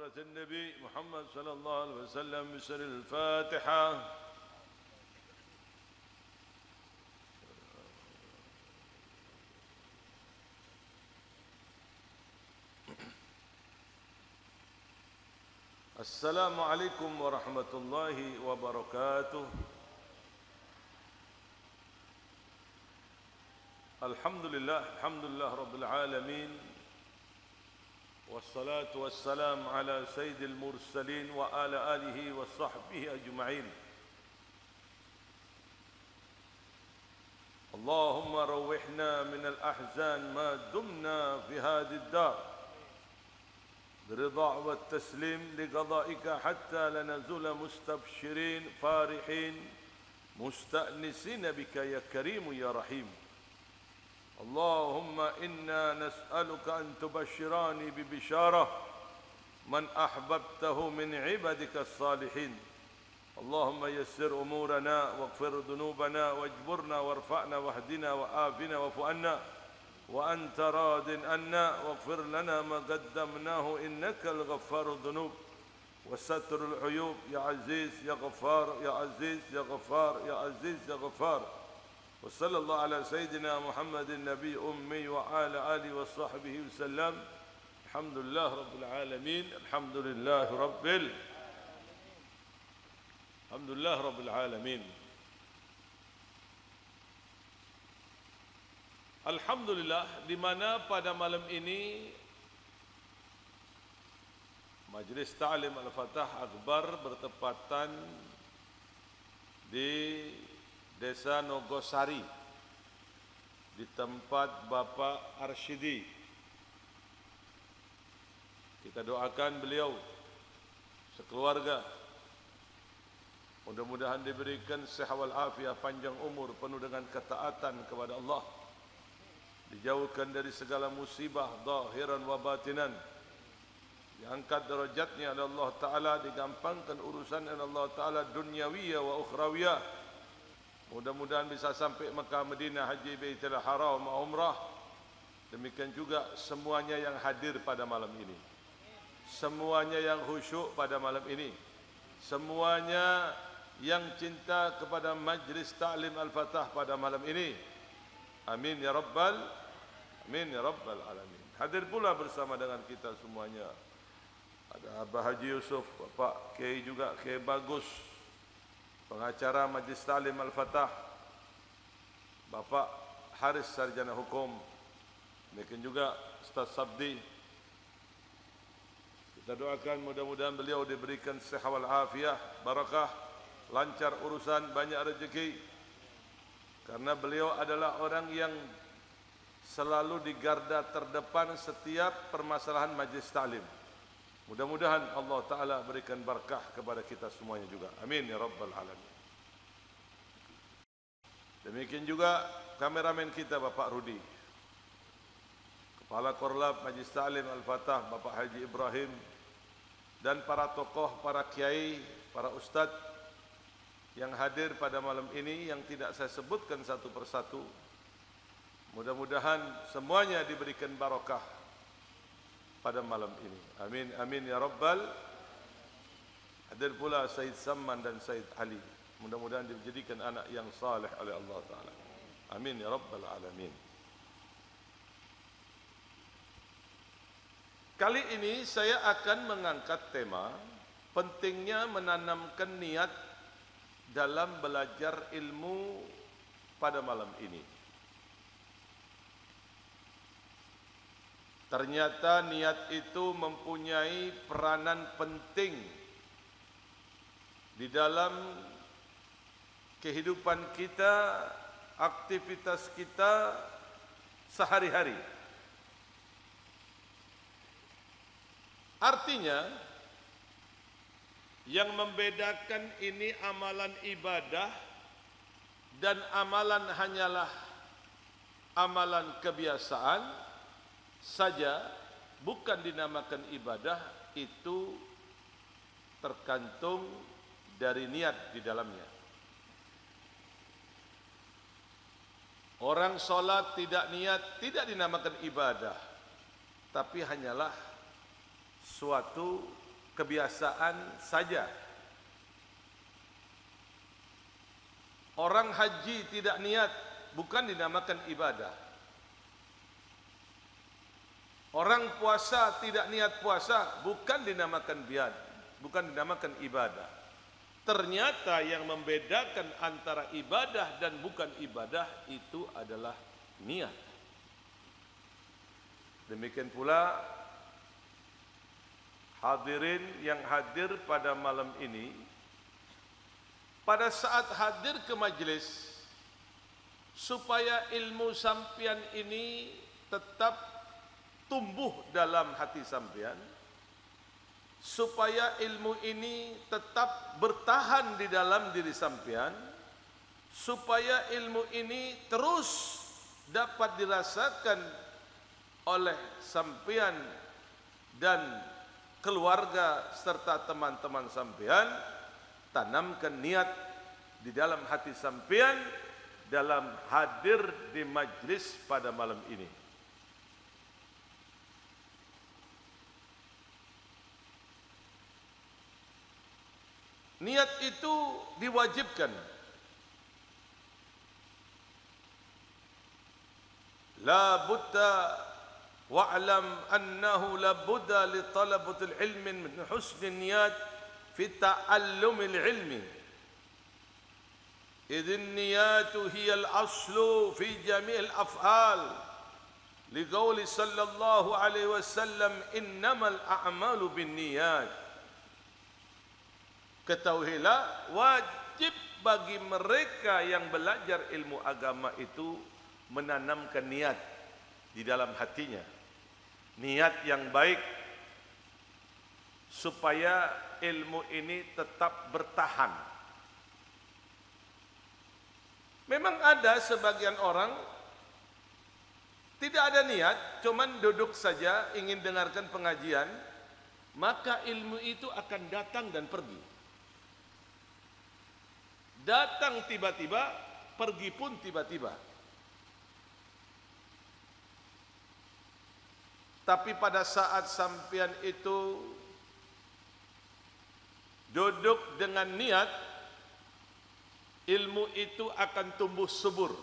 حضرة النبي محمد صلى الله عليه وسلم بسر الفاتحة. السلام عليكم ورحمة الله وبركاته. الحمد لله رب العالمين، والصلاة والسلام على سيد المرسلين وعلى آله وصحبه أجمعين. اللهم روحنا من الأحزان ما دمنا في هذه الدار برضا والتسليم لقضائك حتى لا نزول مستبشرين فارحين مستأنسين بك يا كريم يا رحيم. اللهم إنا نسألك أن تبشراني ببشارة من أحببته من عبادك الصالحين. اللهم يسر أمورنا واغفر ذنوبنا واجبرنا وارفعنا واهدنا وآفنا واعف عنا وأنت راض عنا، واغفر لنا ما قدمناه إنك الغفار الذنوب وستر العيوب يا عزيز يا غفار يا عزيز يا غفار يا عزيز يا غفار. وصلى الله على سيدنا محمد النبي أمي وعلى آله وصحبه وسلم. الحمد لله رب العالمين. الحمد لله رب العالمين. Alhamdulillah, di mana pada malam ini Majlis Ta'lim Al-Fatah Akbar bertepatan di Desa Nogosari, di tempat Bapak Arsyidi. Kita doakan beliau sekeluarga, mudah-mudahan diberikan sehat wal afiat, panjang umur, penuh dengan ketaatan kepada Allah, dijauhkan dari segala musibah zahiran wa batinan, diangkat derajatnya oleh Allah Ta'ala, digampangkan urusan oleh Allah Ta'ala duniawiyah wa ukhrawiyah. Mudah-mudahan bisa sampai Mekah, Madinah, Haji, Baitul Haram, Umrah. Demikian juga semuanya yang hadir pada malam ini, semuanya yang khusyuk pada malam ini, semuanya yang cinta kepada Majlis Ta'lim Al-Fatah pada malam ini. Amin ya rabbal alamin. Hadir pula bersama dengan kita semuanya ada Abah Haji Yusuf, Bapak Kiai juga, Kiai Bagus, pengacara Majlis Ta'lim Al-Fatah, Bapak Haris Sarjana Hukum, demikian juga Ustaz Sabdi. Kita doakan mudah-mudahan beliau diberikan sehat wal afiat, barakah, lancar urusan, banyak rezeki, karena beliau adalah orang yang selalu di garda terdepan setiap permasalahan majlis ta'lim. Mudah-mudahan Allah Ta'ala berikan barakah kepada kita semuanya juga. Amin ya rabbal alamin. Demikian juga kameramen kita Bapak Rudi, Kepala Korlap Majlis Ta'lim Al-Fatah Bapak Haji Ibrahim, dan para tokoh, para kiai, para ustadz yang hadir pada malam ini yang tidak saya sebutkan satu persatu. Mudah-mudahan semuanya diberikan barakah pada malam ini. Amin amin ya rabbal. Hadir pula Said Samman dan Said Ali. Mudah-mudahan dijadikan anak yang saleh oleh Allah Ta'ala. Amin ya rabbal alamin. Kali ini saya akan mengangkat tema pentingnya menanamkan niat dalam belajar ilmu pada malam ini. Ternyata niat itu mempunyai peranan penting di dalam kehidupan kita, aktivitas kita sehari-hari. Artinya, yang membedakan ini amalan ibadah dan amalan hanyalah amalan kebiasaan saja, bukan dinamakan ibadah, itu tergantung dari niat di dalamnya. Orang sholat tidak niat, tidak dinamakan ibadah, tapi hanyalah suatu kebiasaan saja. Orang haji tidak niat bukan dinamakan ibadah. Orang puasa tidak niat puasa bukan dinamakan ibadah. Ternyata yang membedakan antara ibadah dan bukan ibadah itu adalah niat. Demikian pula hadirin yang hadir pada malam ini, pada saat hadir ke majlis, supaya ilmu sampian ini tetap tumbuh dalam hati sampian, supaya ilmu ini tetap bertahan di dalam diri sampian, supaya ilmu ini terus dapat dirasakan oleh sampian dan keluarga serta teman-teman sampian. Tanamkan niat di dalam hati sampian dalam hadir di majlis pada malam ini. Niat itu diwajibkan. La budda wa'lam annahu la budda li talabatil ilmi min husni niyat fi ta'allumil ilmi. Idhin niyatu hiya al-aslu fi jami'il af'al. Liqauli sallallahu alaihi wasallam innamal a'malu bin niyat. Ketahuilah, wajib bagi mereka yang belajar ilmu agama itu menanamkan niat di dalam hatinya. Niat yang baik supaya ilmu ini tetap bertahan. Memang ada sebagian orang tidak ada niat, cuman duduk saja ingin dengarkan pengajian, maka ilmu itu akan datang dan pergi. Datang tiba-tiba, pergi pun tiba-tiba. Tapi pada saat sampian itu duduk dengan niat, ilmu itu akan tumbuh subur.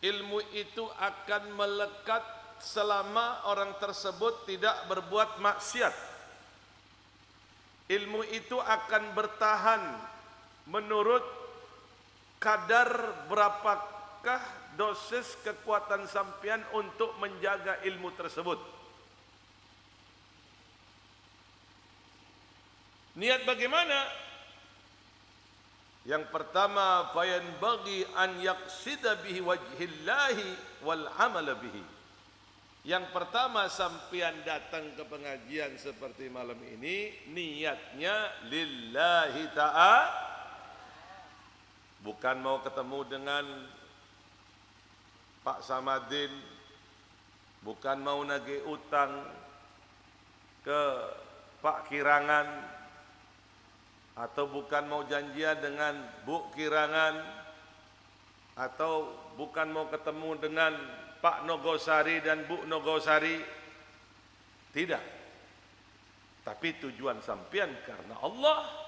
Ilmu itu akan melekat selama orang tersebut tidak berbuat maksiat. Ilmu itu akan bertahan menurut kadar berapakah dosis kekuatan sampian untuk menjaga ilmu tersebut. Niat bagaimana? Yang pertama, fayanbaghi an yaqsida bihi wajhillahi wal amala bihi. Yang pertama, sampian datang ke pengajian seperti malam ini, niatnya lillahi ta'ala. Bukan mau ketemu dengan Pak Samadin, bukan mau nagih utang ke Pak Kirangan, atau bukan mau janjian dengan Bu Kirangan, atau bukan mau ketemu dengan Pak Nogosari dan Bu Nogosari. Tidak. Tapi tujuan sampian karena Allah.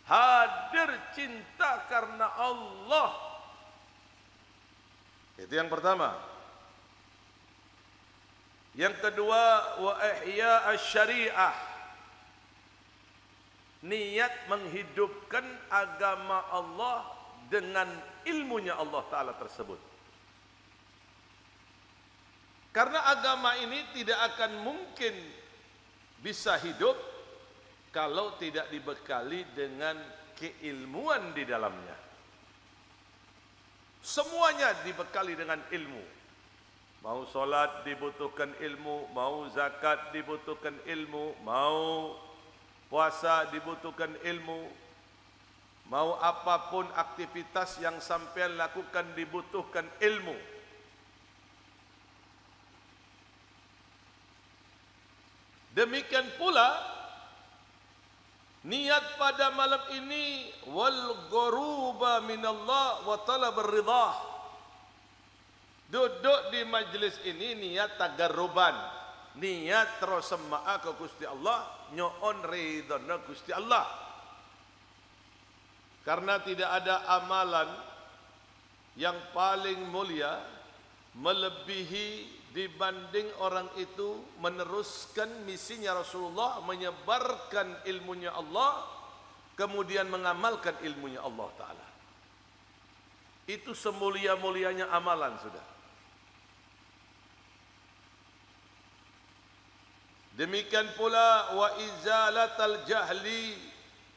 Hadir cinta karena Allah. Itu yang pertama. Yang kedua, wa ihya asy-syariah. Niat menghidupkan agama Allah dengan ilmunya Allah Ta'ala tersebut. Karena agama ini tidak akan mungkin bisa hidup kalau tidak dibekali dengan keilmuan di dalamnya. Semuanya dibekali dengan ilmu. Mau solat dibutuhkan ilmu, mau zakat dibutuhkan ilmu, mau puasa dibutuhkan ilmu, mau apapun aktivitas yang sampean lakukan dibutuhkan ilmu. Demikian pula niat pada malam ini wal ghuruba minallah wa talabar ridha. Duduk di majlis ini niat tagarruban, niat terus sema'a ke Gusti Allah, nyoon ridhana Gusti Allah. Karena tidak ada amalan yang paling mulia melebihi dibanding orang itu meneruskan misinya Rasulullah, menyebarkan ilmunya Allah, kemudian mengamalkan ilmunya Allah Ta'ala. Itu semulia-mulianya amalan sudah. Demikian pula wa izalatal jahli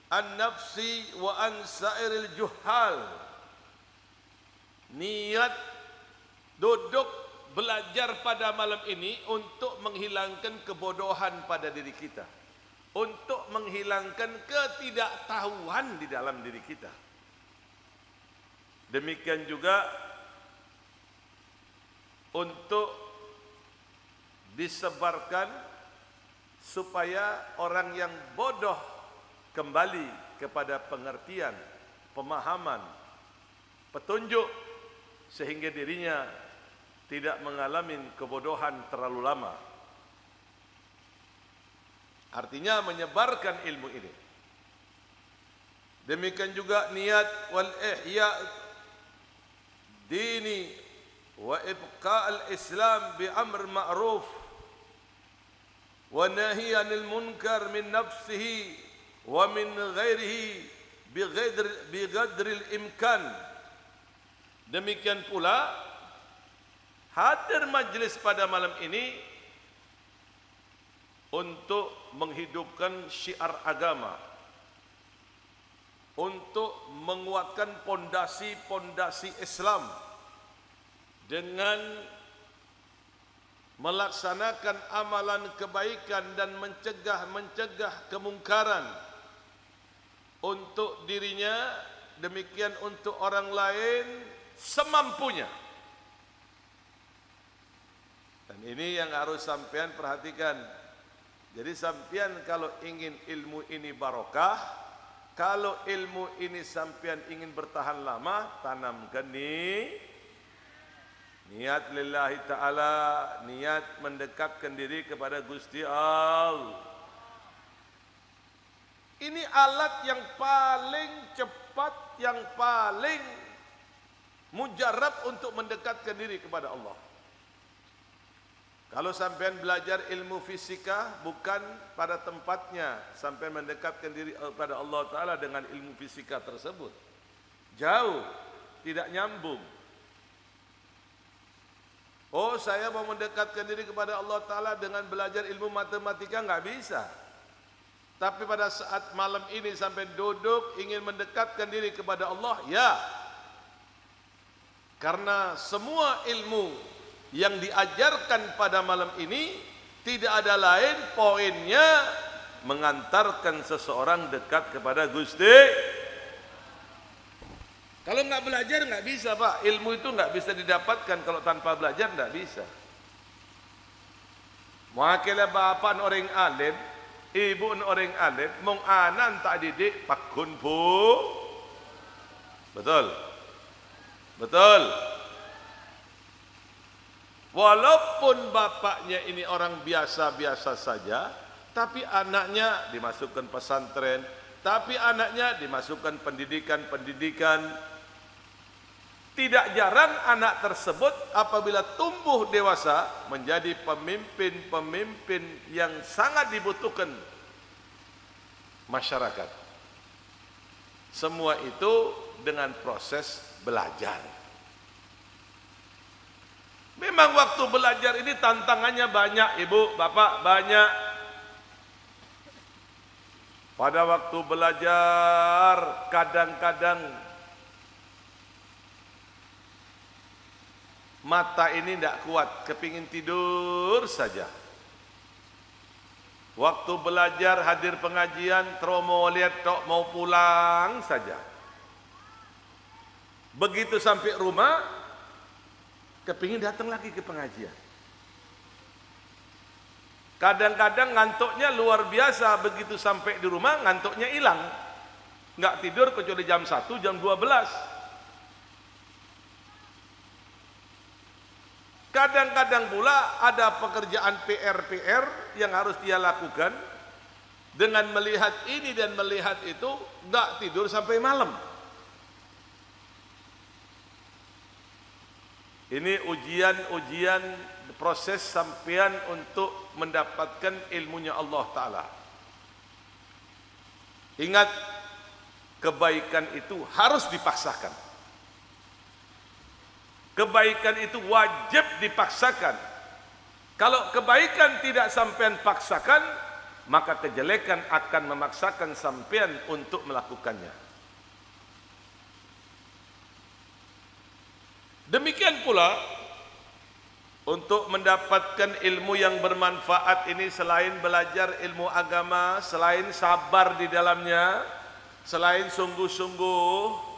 an-nafsi wa an sairil juhal. Niat duduk belajar pada malam ini untuk menghilangkan kebodohan pada diri kita, untuk menghilangkan ketidaktahuan di dalam diri kita. Demikian juga untuk disebarkan supaya orang yang bodoh kembali kepada pengertian, pemahaman, petunjuk, sehingga dirinya tidak mengalami kebodohan terlalu lama. Artinya menyebarkan ilmu ini. Demikian juga niat wal ihya dini wa ibqa'al Islam bi amr ma'ruf wa nahi 'anil munkar min nafsihi wa min ghairihi bi qadril imkan. Demikian pula hadir majlis pada malam ini untuk menghidupkan syiar agama, untuk menguatkan pondasi-pondasi Islam dengan melaksanakan amalan kebaikan dan mencegah kemungkaran untuk dirinya, demikian untuk orang lain semampunya. Dan ini yang harus sampean perhatikan. Jadi sampean kalau ingin ilmu ini barokah, kalau ilmu ini sampean ingin bertahan lama, tanamkan niat lillahi ta'ala, niat mendekatkan diri kepada Gusti Allah. Ini alat yang paling cepat, yang paling mujarab untuk mendekatkan diri kepada Allah. Kalau sampean belajar ilmu fisika bukan pada tempatnya, sampean mendekatkan diri kepada Allah Ta'ala dengan ilmu fisika tersebut. Jauh, tidak nyambung. Oh, saya mau mendekatkan diri kepada Allah Ta'ala dengan belajar ilmu matematika, nggak bisa. Tapi pada saat malam ini sampai duduk ingin mendekatkan diri kepada Allah, ya. Karena semua ilmu yang diajarkan pada malam ini tidak ada lain poinnya mengantarkan seseorang dekat kepada Gusti. Kalau nggak belajar nggak bisa, Pak. Ilmu itu nggak bisa didapatkan kalau tanpa belajar, nggak bisa. Makanya bapak orang alim, ibu orang alim, mong anan tak didik pakun bu. Betul, betul. Walaupun bapaknya ini orang biasa-biasa saja, tapi anaknya dimasukkan pesantren, tapi anaknya dimasukkan pendidikan-pendidikan. Tidak jarang anak tersebut apabila tumbuh dewasa menjadi pemimpin-pemimpin yang sangat dibutuhkan masyarakat. Semua itu dengan proses belajar. Memang waktu belajar ini tantangannya banyak, Ibu, Bapak, banyak. Pada waktu belajar kadang-kadang mata ini tidak kuat, kepingin tidur saja. Waktu belajar hadir pengajian, terus mau lihat tok mau pulang saja. Begitu sampai rumah, kepingin datang lagi ke pengajian. Kadang-kadang ngantuknya luar biasa, begitu sampai di rumah ngantuknya hilang. Nggak tidur kecuali jam 1, jam 12. Kadang-kadang pula ada pekerjaan PR yang harus dia lakukan. Dengan melihat ini dan melihat itu, nggak tidur sampai malam. Ini ujian proses sampean untuk mendapatkan ilmunya Allah Ta'ala. Ingat, kebaikan itu harus dipaksakan. Kebaikan itu wajib dipaksakan. Kalau kebaikan tidak sampean paksakan, maka kejelekan akan memaksakan sampean untuk melakukannya. Demikian pula, untuk mendapatkan ilmu yang bermanfaat ini, selain belajar ilmu agama, selain sabar di dalamnya, selain sungguh-sungguh,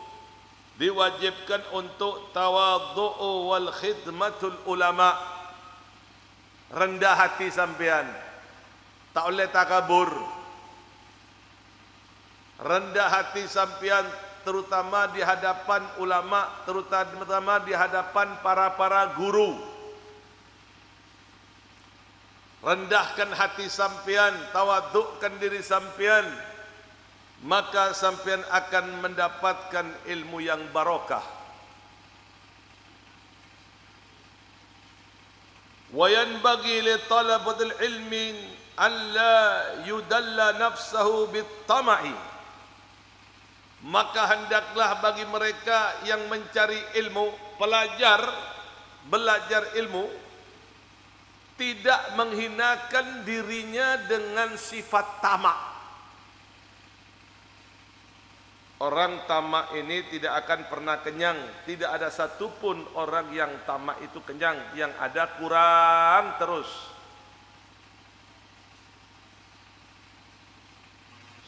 diwajibkan untuk tawadhu'u wal khidmatul ulama. Rendah hati sampean, tak boleh takabur. Rendah hati sampean terutama di hadapan ulama, terutama di hadapan para guru. Rendahkan hati sampean, tawadukkan diri sampean, maka sampean akan mendapatkan ilmu yang barokah. Wa yanbaghi li talabatil ilmi an la yudalla nafsahu bit-tama'i. Maka hendaklah bagi mereka yang mencari ilmu, belajar ilmu, tidak menghinakan dirinya dengan sifat tamak. Orang tamak ini tidak akan pernah kenyang. Tidak ada satupun orang yang tamak itu kenyang. Yang ada kurang terus.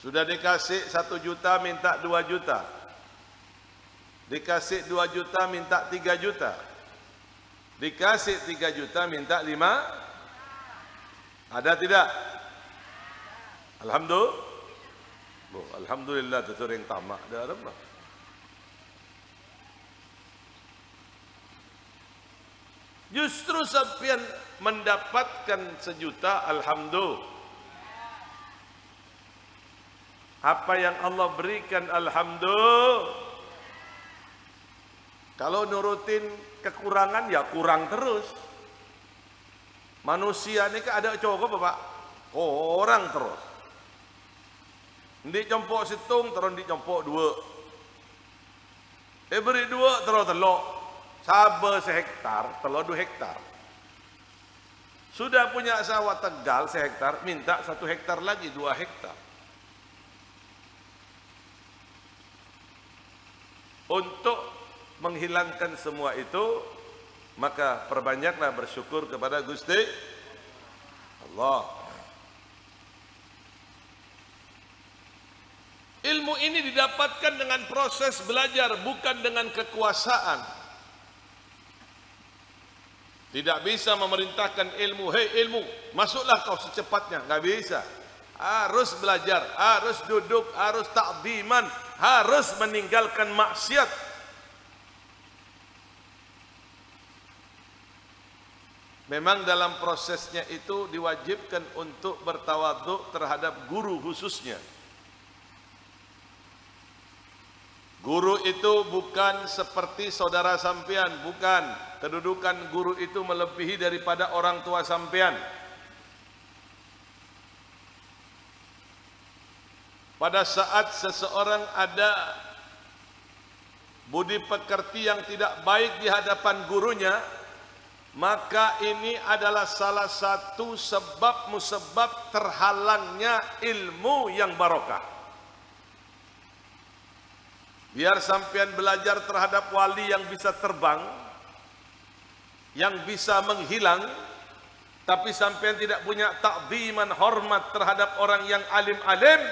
Sudah dikasih 1 juta minta 2 juta. Dikasih 2 juta minta 3 juta. Dikasih 3 juta minta 5. Ada tidak? Alhamdulillah. Alhamdulillah terturing tamak dah apa? Justru sampean mendapatkan 1 juta, alhamdulillah. Apa yang Allah berikan, alhamdulillah. Kalau nurutin kekurangan, ya kurang terus. Manusia ini kan ada cukup Pak, kurang terus. Di compok situng, terus di compok 2. Beri 2, terus telok. Sabar 1 hektar, telok 2 hektar. Sudah punya sawah Tegal 1 hektar, minta 1 hektar lagi, 2 hektar. Untuk menghilangkan semua itu, maka perbanyaklah bersyukur kepada Gusti Allah. Ilmu ini didapatkan dengan proses belajar, bukan dengan kekuasaan. Tidak bisa memerintahkan ilmu, hei ilmu, masuklah kau secepatnya, nggak bisa. Harus belajar, harus duduk, harus ta'ziman, harus meninggalkan maksiat. Memang dalam prosesnya itu diwajibkan untuk bertawadhu terhadap guru khususnya. Guru itu bukan seperti saudara sampean, bukan. Kedudukan guru itu melebihi daripada orang tua sampean. Pada saat seseorang ada budi pekerti yang tidak baik di hadapan gurunya, maka ini adalah salah satu sebab musabab terhalangnya ilmu yang barokah. Biar sampean belajar terhadap wali yang bisa terbang, yang bisa menghilang, tapi sampean tidak punya ta'ziman, hormat terhadap orang yang alim-alim,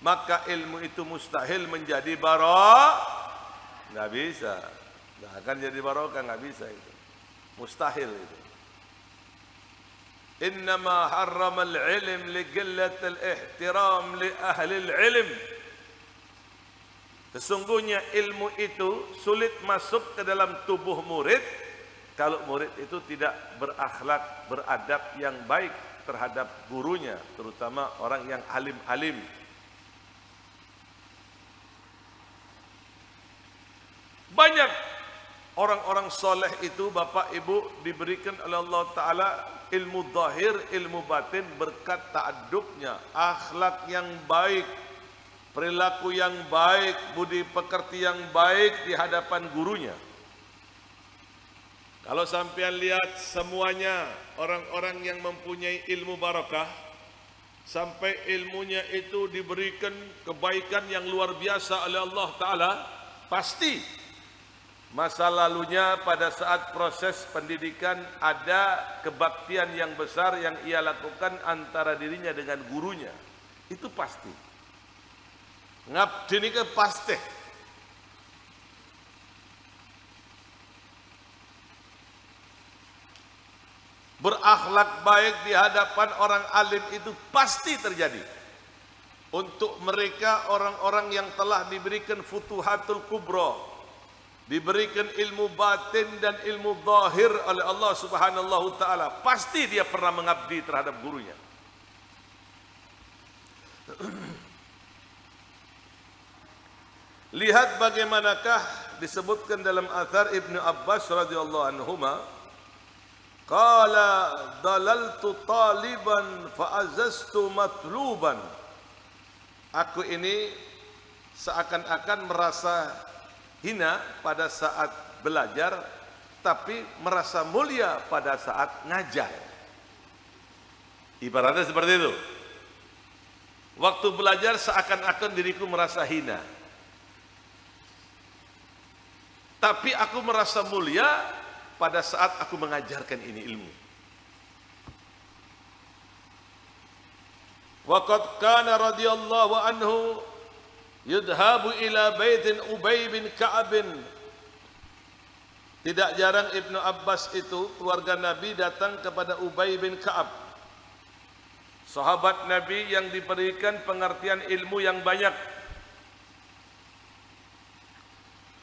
maka ilmu itu mustahil menjadi barokah. Nggak bisa, nggak akan jadi barokah, nggak bisa itu, mustahil itu. Innama harrama al-ilm li qillati al-ihtiram li ahli al-ilm. Sesungguhnya ilmu itu sulit masuk ke dalam tubuh murid kalau murid itu tidak berakhlak, beradab yang baik terhadap gurunya, terutama orang yang alim-alim. Banyak orang-orang soleh itu Bapak Ibu diberikan oleh Allah Ta'ala ilmu zahir, ilmu batin berkat ta'adubnya, akhlak yang baik, perilaku yang baik, budi pekerti yang baik di hadapan gurunya. Kalau sampean lihat semuanya orang-orang yang mempunyai ilmu barakah, sampai ilmunya itu diberikan kebaikan yang luar biasa oleh Allah Ta'ala, pasti masa lalunya pada saat proses pendidikan ada kebaktian yang besar yang ia lakukan antara dirinya dengan gurunya. Itu pasti. Ngabdi niki pasti. Berakhlak baik di hadapan orang alim itu pasti terjadi. Untuk mereka orang-orang yang telah diberikan futuhatul kubra, diberikan ilmu batin dan ilmu zahir oleh Allah Subhanahu Ta'ala, pasti dia pernah mengabdi terhadap gurunya. Lihat bagaimanakah disebutkan dalam athar Ibnu Abbas radhiyallahu anhuma, qala dalaltu taliban fa'azaztu matluban. Aku ini seakan-akan merasa hina pada saat belajar, tapi merasa mulia pada saat ngajar. Ibaratnya seperti itu. Waktu belajar seakan-akan diriku merasa hina, tapi aku merasa mulia pada saat aku mengajarkan ini ilmu. Waqad kana radhiyallahu anhu yudhabu ila baitin Ubay bin Ka'ab. Tidak jarang Ibnu Abbas itu, keluarga Nabi, datang kepada Ubay bin Ka'ab, sahabat Nabi yang diberikan pengertian ilmu yang banyak.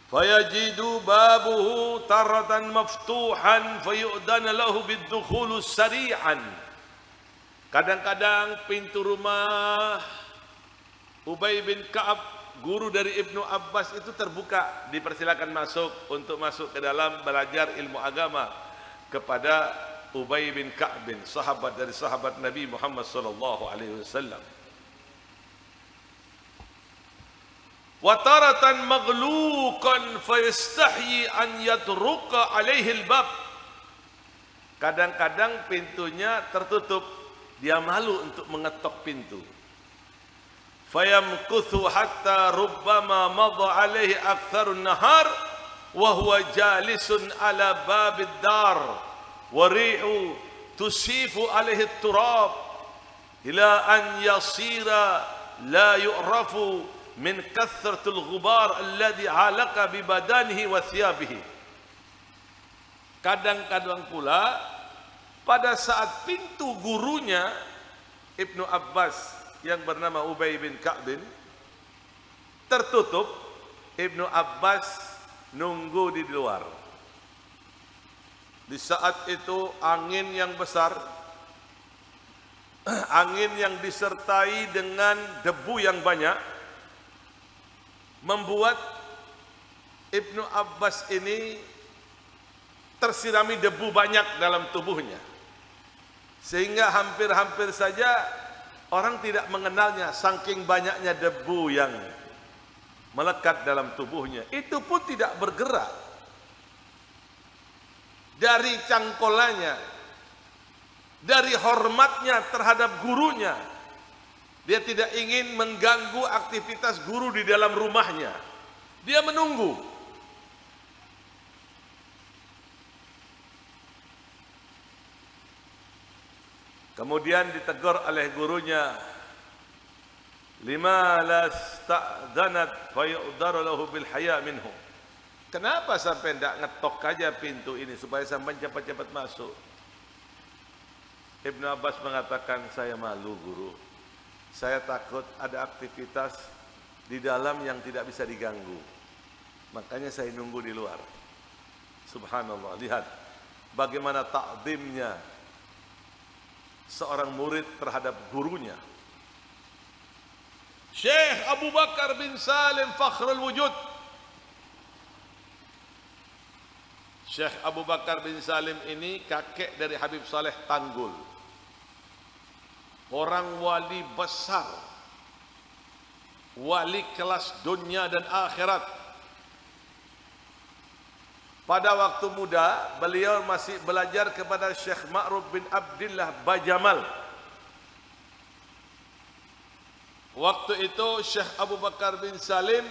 Fayajidu babuhu taratan maftuhan fayu'dana lahu biddukhulu sari'an. Kadang-kadang pintu rumah Ubay bin Ka'ab, guru dari Ibnu Abbas, itu terbuka, dipersilakan masuk untuk masuk ke dalam belajar ilmu agama kepada Ubay bin Ka'ab, sahabat dari sahabat Nabi Muhammad sallallahu alaihi wasallam. Wa taratan maghluqan fayastahyi an yatruqa alaihi albab. Kadang-kadang pintunya tertutup, dia malu untuk mengetok pintu. Fayamkuthu hatta rubbama madha alaihi aktsarun nahar wa huwa jalisun ala babid dar wa rihu tusifu alaihi turab ila an yasira la yu'rafu min kathratul ghubar alladhi alaqa bi badanihi wa thiyabihi. Kadang-kadang pula pada saat pintu gurunya Ibnu Abbas yang bernama Ubay bin Ka'ab tertutup, Ibnu Abbas nunggu di luar. Di saat itu angin yang besar, angin yang disertai dengan debu yang banyak, membuat Ibnu Abbas ini tersirami debu banyak dalam tubuhnya, sehingga hampir-hampir saja orang tidak mengenalnya, saking banyaknya debu yang melekat dalam tubuhnya. Itu pun tidak bergerak dari cangkolannya, dari hormatnya terhadap gurunya. Dia tidak ingin mengganggu aktivitas guru di dalam rumahnya. Dia menunggu. Kemudian ditegur oleh gurunya, lima lasta'dhanat fayu'daru lahu bil haya minhu. Kenapa sampai tidak ngetok aja pintu ini supaya sampai cepat-cepat masuk? Ibnu Abbas mengatakan, saya malu guru, saya takut ada aktivitas di dalam yang tidak bisa diganggu, makanya saya nunggu di luar. Subhanallah, lihat bagaimana takzimnya seorang murid terhadap gurunya. Syekh Abu Bakar bin Salim Fakhrul Wujud. Syekh Abu Bakar bin Salim ini kakek dari Habib Saleh Tanggul. Orang wali besar, wali kelas dunia dan akhirat. Pada waktu muda, beliau masih belajar kepada Syekh Ma'ruf bin Abdillah Bajamal. Waktu itu Syekh Abu Bakar bin Salim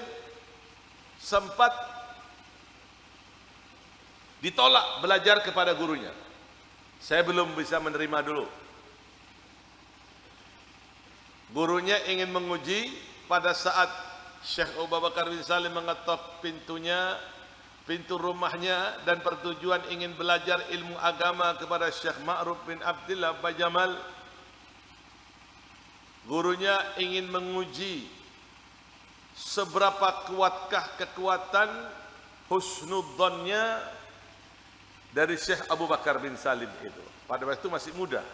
sempat ditolak belajar kepada gurunya. Saya belum bisa menerima dulu. Gurunya ingin menguji. Pada saat Syekh Abu Bakar bin Salim mengetok pintu rumahnya dan pertujuan ingin belajar ilmu agama kepada Syekh Ma'ruf bin Abdillah Bajamal, gurunya ingin menguji seberapa kuatkah kekuatan husnudzonnya dari Syekh Abu Bakar bin Salim itu. Pada waktu itu masih muda.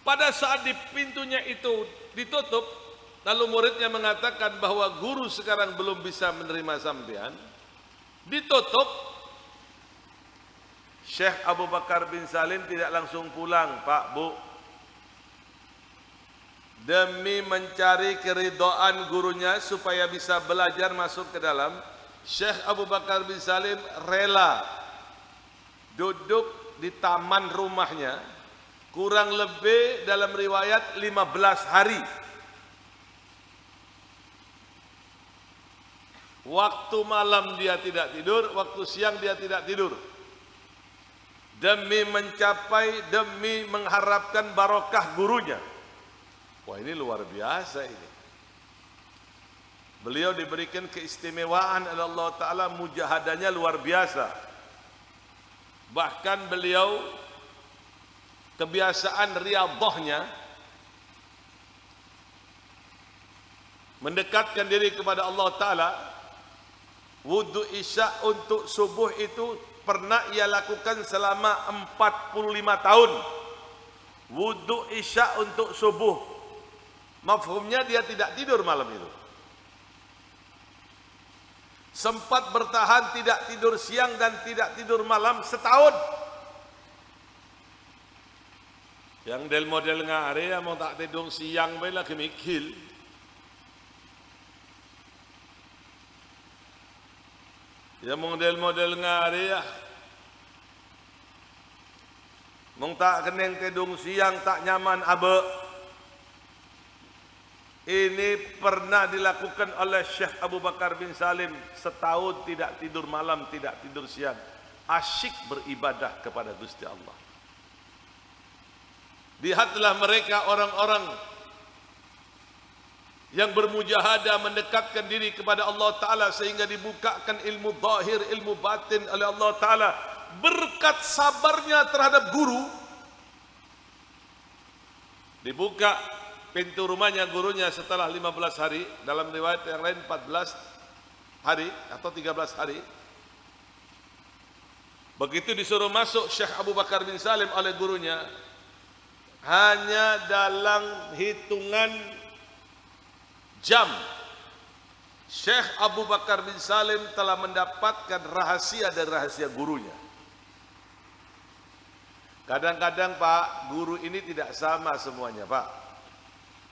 Pada saat di pintunya itu ditutup, lalu muridnya mengatakan bahwa guru sekarang belum bisa menerima sampean, ditutup. Syekh Abu Bakar bin Salim tidak langsung pulang, Pak, Bu. Demi mencari keridhaan gurunya supaya bisa belajar masuk ke dalam, Syekh Abu Bakar bin Salim rela duduk di taman rumahnya kurang lebih dalam riwayat 15 hari. Waktu malam dia tidak tidur, waktu siang dia tidak tidur. Demi mengharapkan barokah gurunya. Wah, ini luar biasa ini. Beliau diberikan keistimewaan oleh Allah Ta'ala, mujahadanya luar biasa. Bahkan beliau kebiasaan riyadhahnya mendekatkan diri kepada Allah Ta'ala. Wudu isya untuk subuh itu pernah ia lakukan selama 45 tahun. Wudu isya untuk subuh. Mafhumnya dia tidak tidur malam itu. Sempat bertahan tidak tidur siang dan tidak tidur malam setahun. Yang del model ngare mau tak tidur siang bae lagi mikil. Ya model ngare ya. Mong tak keneng tidur siang tak nyaman abe. Ini pernah dilakukan oleh Syekh Abu Bakar bin Salim, setahun tidak tidur malam, tidak tidur siang. Asyik beribadah kepada Gusti Allah. Lihatlah mereka orang-orang yang bermujahadah mendekatkan diri kepada Allah Ta'ala sehingga dibukakan ilmu zahir, ilmu batin oleh Allah Ta'ala. Berkat sabarnya terhadap guru, dibuka pintu rumahnya gurunya setelah 15 hari. Dalam riwayat yang lain 14 hari atau 13 hari. Begitu disuruh masuk Syekh Abu Bakar bin Salim oleh gurunya, hanya dalam hitungan jam Syekh Abu Bakar bin Salim telah mendapatkan rahasia dari rahasia gurunya. Kadang-kadang Pak, guru ini tidak sama semuanya Pak.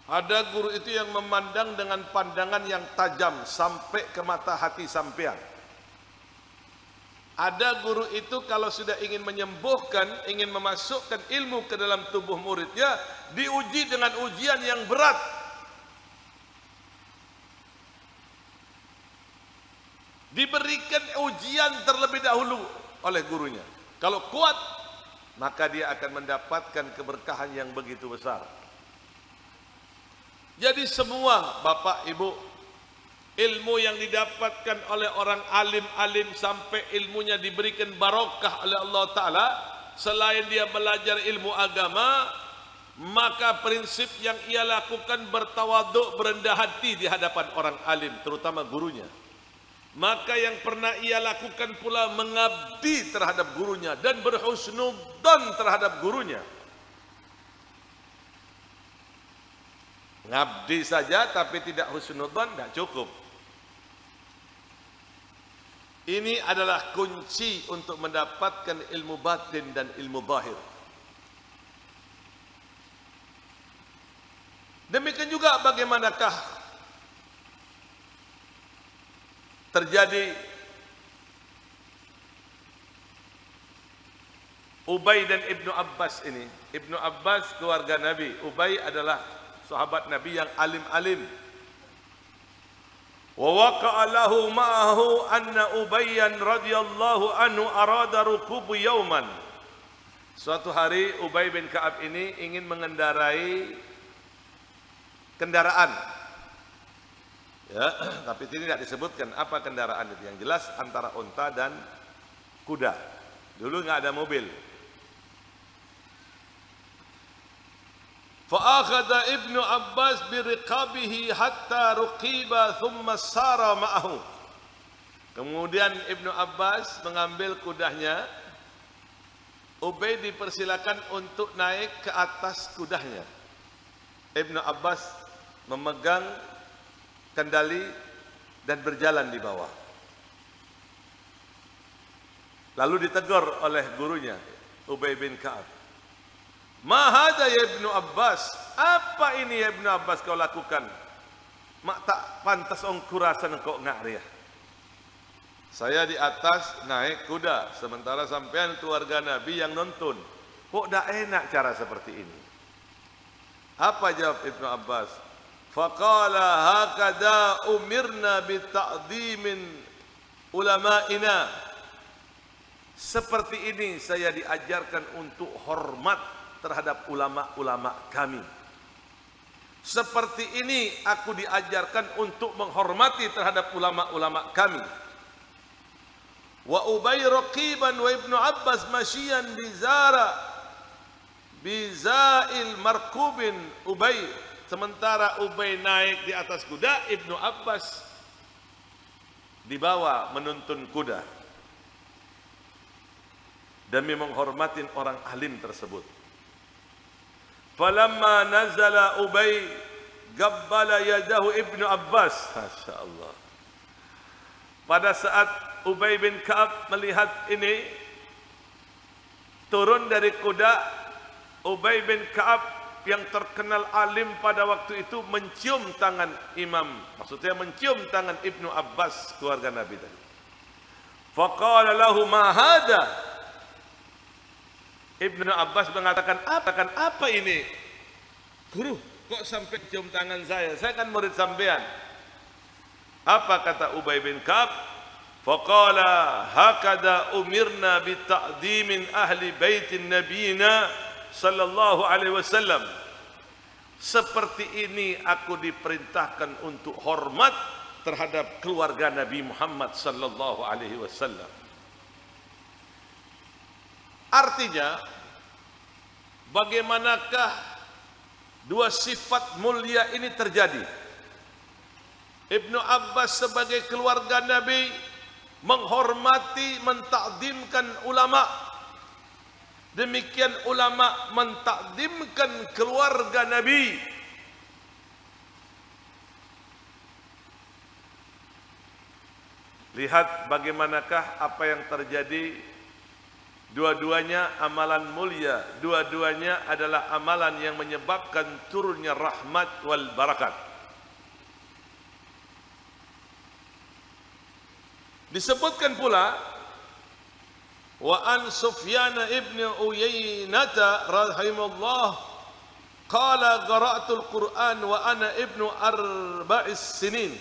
Ada guru itu yang memandang dengan pandangan yang tajam sampai ke mata hati sampean. Ada guru itu kalau sudah ingin menyembuhkan, ingin memasukkan ilmu ke dalam tubuh muridnya, diuji dengan ujian yang berat. Diberikan ujian terlebih dahulu oleh gurunya. Kalau kuat, maka dia akan mendapatkan keberkahan yang begitu besar. Jadi semua Bapak Ibu, ilmu yang didapatkan oleh orang alim-alim sampai ilmunya diberikan barokah oleh Allah Ta'ala, selain dia belajar ilmu agama, maka prinsip yang ia lakukan bertawaduk, berendah hati di hadapan orang alim, terutama gurunya. Maka yang pernah ia lakukan pula mengabdi terhadap gurunya dan berhusnudzon terhadap gurunya. Ngabdi saja tapi tidak husnudzon tidak cukup. Ini adalah kunci untuk mendapatkan ilmu batin dan ilmu zahir. Demikian juga bagaimanakah terjadi Ubay dan Ibnu Abbas ini. Ibnu Abbas keluarga Nabi, Ubay adalah sahabat Nabi yang alim-alim. Wa waqa'a lahu ma'ahu anna Ubayyan radhiyallahu anhu arada rukubu yauman. Suatu hari Ubay bin Ka'ab ini ingin mengendarai kendaraan. Ya, tapi ini tidak disebutkan apa kendaraan itu. Yang jelas antara unta dan kuda. Dulu enggak ada mobil. Fa'akhadha Ibnu Abbas biriqabihi hatta ruqiba thumma sara ma'ahu. Kemudian Ibnu Abbas mengambil kudanya. Ubay dipersilakan untuk naik ke atas kudanya. Ibnu Abbas memegang kendali dan berjalan di bawah. Lalu ditegur oleh gurunya Ubay bin Ka'ab. Ma hadza ya Ibnu Abbas? Apa ini ya Ibnu Abbas kau lakukan? Mak tak pantas ongkurasan kau ngariah. Saya di atas naik kuda, sementara sampean keluarga Nabi yang nonton. Kok dah enak cara seperti ini? Apa jawab Ibnu Abbas? Faqala hakada umirna bita'dhimin ulama'ina. Seperti ini saya diajarkan untuk hormat terhadap ulama-ulama kami. Seperti ini aku diajarkan untuk menghormati terhadap ulama-ulama kami. Wa Ubay raqiban wa Ibnu Abbas masyian bizail markubin Ubay. Sementara Ubay naik di atas kuda, Ibnu Abbas dibawa menuntun kuda demi menghormati orang alim tersebut. Falamma nazala Ubay gabbala yadahu Ibnu Abbas. Masya Allah. Pada saat Ubay bin Ka'ab melihat ini, turun dari kuda, Ubay bin Ka'ab yang terkenal alim pada waktu itu mencium tangan imam. Maksudnya mencium tangan Ibnu Abbas keluarga Nabi tadi. Faqala lahu ma hada? Ibnu Abbas mengatakan, apa ini? Guru, kok sampai cium tangan saya? Saya kan murid sampean. Apa kata Ubay bin Ka'ab? Faqala hakada umirna bita'dhimin ahli baitin nabiyina sallallahu alaihi wasallam. Seperti ini aku diperintahkan untuk hormat terhadap keluarga Nabi Muhammad sallallahu alaihi wasallam. Artinya, bagaimanakah dua sifat mulia ini terjadi? Ibnu Abbas sebagai keluarga Nabi menghormati, mentakdimkan ulama. Demikian ulama mentakdimkan keluarga Nabi. Lihat bagaimanakah apa yang terjadi. Dua-duanya amalan mulia, dua-duanya adalah amalan yang menyebabkan turunnya rahmat wal barakat. Disebutkan pula wa an Sufyan ibn Uyainah rahimahullah qala qara'tul Quran wa ana ibnu arba'is sinin.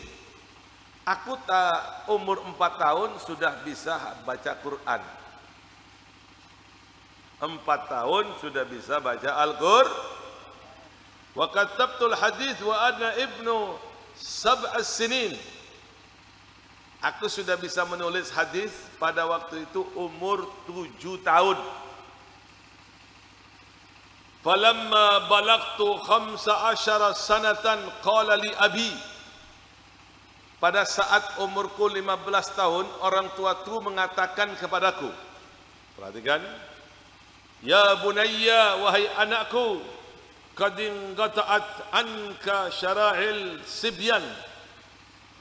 Aku tak umur 4 tahun sudah bisa baca Quran. 4 tahun sudah bisa baca Al-Qur'an. Wa katabtul hadis wa ana ibnu sab'as sinin. Aku sudah bisa menulis hadis pada waktu itu umur 7 tahun. Falamma balagtu 15 sanatan qala li abi. pada saat umurku 15 tahun, orang tuaku mengatakan kepadaku, perhatikan, ya bunayya, wahai anakku, qad inqata'at anka syara'il sibyan.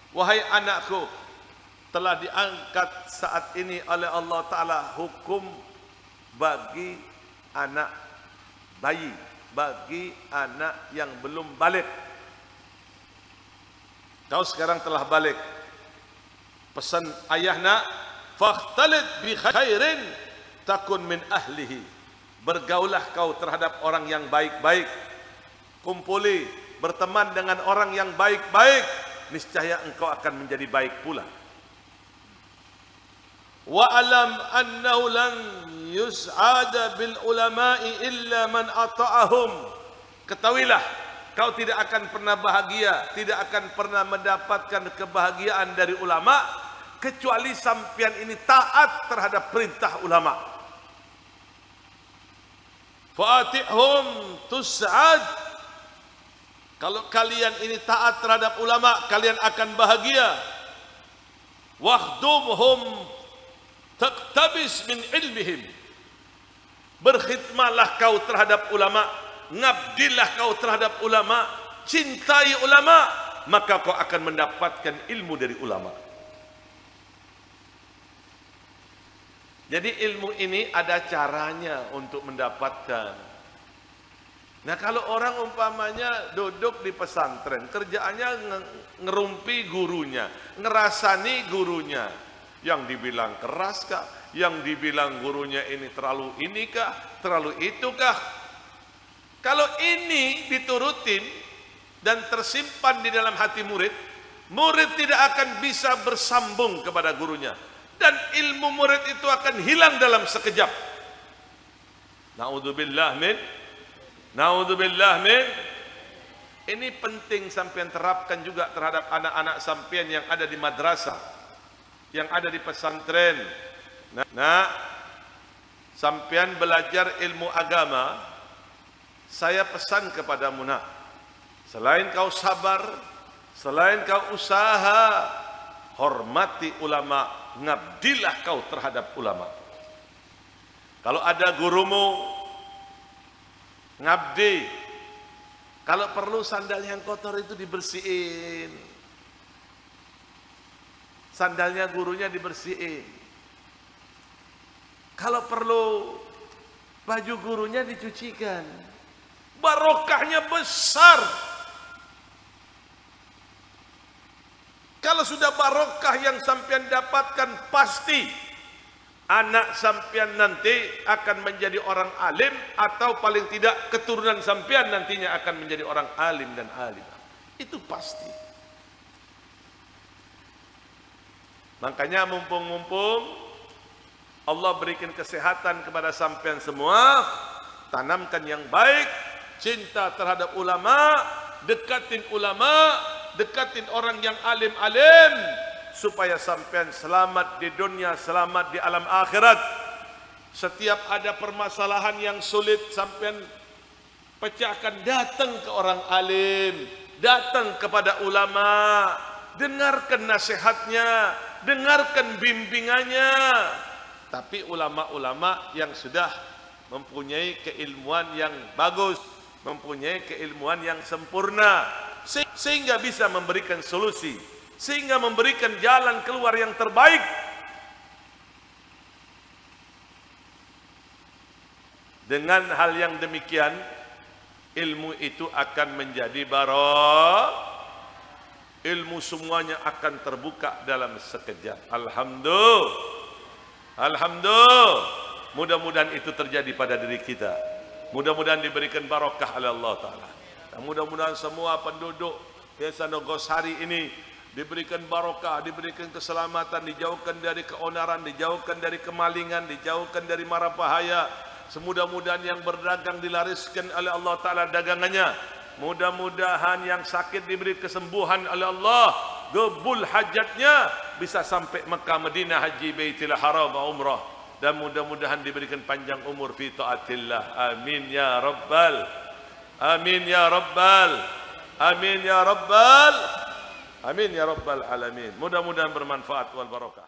Wahai anakku, telah diangkat saat ini oleh Allah Ta'ala hukum bagi anak bayi, bagi anak yang belum balik. Kau sekarang telah balik. Pesan ayah nak, fakhtalid bi khairin takun min ahlihi. Bergaulah kau terhadap orang yang baik-baik. Kumpuli, berteman dengan orang yang baik-baik, niscaya engkau akan menjadi baik pula. Wa alam annahu lan yus'ada bil ulama'i illa man ata'ahum. Ketahuilah, kau tidak akan pernah bahagia, tidak akan pernah mendapatkan kebahagiaan dari ulama kecuali sampian ini taat terhadap perintah ulama. Fa'atihum tus'ad. Kalau kalian ini taat terhadap ulama, kalian akan bahagia. Wakhdumhum taktabis min ilmihim. Berkhidmatlah kau terhadap ulama, ngabdilah kau terhadap ulama, cintai ulama, maka kau akan mendapatkan ilmu dari ulama. Jadi ilmu ini ada caranya untuk mendapatkan. Nah, kalau orang umpamanya duduk di pesantren, kerjaannya ngerumpi gurunya, ngerasani gurunya, yang dibilang keras kah, yang dibilang gurunya ini terlalu inikah, terlalu itukah. Kalau ini diturutin dan tersimpan di dalam hati murid, murid tidak akan bisa bersambung kepada gurunya, dan ilmu murid itu akan hilang dalam sekejap. Naudzubillah min. Ini penting sampean terapkan juga terhadap anak-anak sampean yang ada di madrasah, yang ada di pesantren. Nah, sampean belajar ilmu agama, saya pesan kepadamu nak, selain kau sabar, selain kau usaha, hormati ulama, ngabdilah kau terhadap ulama. Kalau ada gurumu, ngabdi. Kalau perlu sandal yang kotor itu dibersihin, sandalnya gurunya dibersihin. Kalau perlu baju gurunya dicucikan, barokahnya besar. Kalau sudah barokah yang sampean dapatkan, pasti anak sampean nanti akan menjadi orang alim, atau paling tidak keturunan sampean nantinya akan menjadi orang alim dan alimah. Itu pasti. Makanya mumpung Allah berikan kesehatan kepada sampean semua, tanamkan yang baik, cinta terhadap ulama, dekatin ulama, dekatin orang yang alim-alim, supaya sampean selamat di dunia, selamat di alam akhirat. Setiap ada permasalahan yang sulit sampean pecahkan, datang ke orang alim, datang kepada ulama, dengarkan nasihatnya, dengarkan bimbingannya. Tapi ulama-ulama yang sudah mempunyai keilmuan yang bagus, mempunyai keilmuan yang sempurna, sehingga bisa memberikan solusi, sehingga memberikan jalan keluar yang terbaik. Dengan hal yang demikian, ilmu itu akan menjadi barak. Ilmu semuanya akan terbuka dalam sekejap. Alhamdulillah. Mudah-mudahan itu terjadi pada diri kita. Mudah-mudahan diberikan barakah oleh Allah Ta'ala. Dan mudah-mudahan semua penduduk Desa Nogosari ini diberikan barakah, diberikan keselamatan, dijauhkan dari keonaran, dijauhkan dari kemalingan, dijauhkan dari mara bahaya. Semudah-mudahan yang berdagang dilariskan oleh Allah Ta'ala dagangannya. Mudah-mudahan yang sakit diberi kesembuhan oleh Allah, gebul hajatnya, bisa sampai Mekah, Madinah, haji, Baitul Haram, umrah. Dan mudah-mudahan diberikan panjang umur fi taatillah. Amin ya rabbal. Amin ya rabbal. Amin ya rabbal Amin ya rabbal alamin. Mudah-mudahan bermanfaat wal barakah.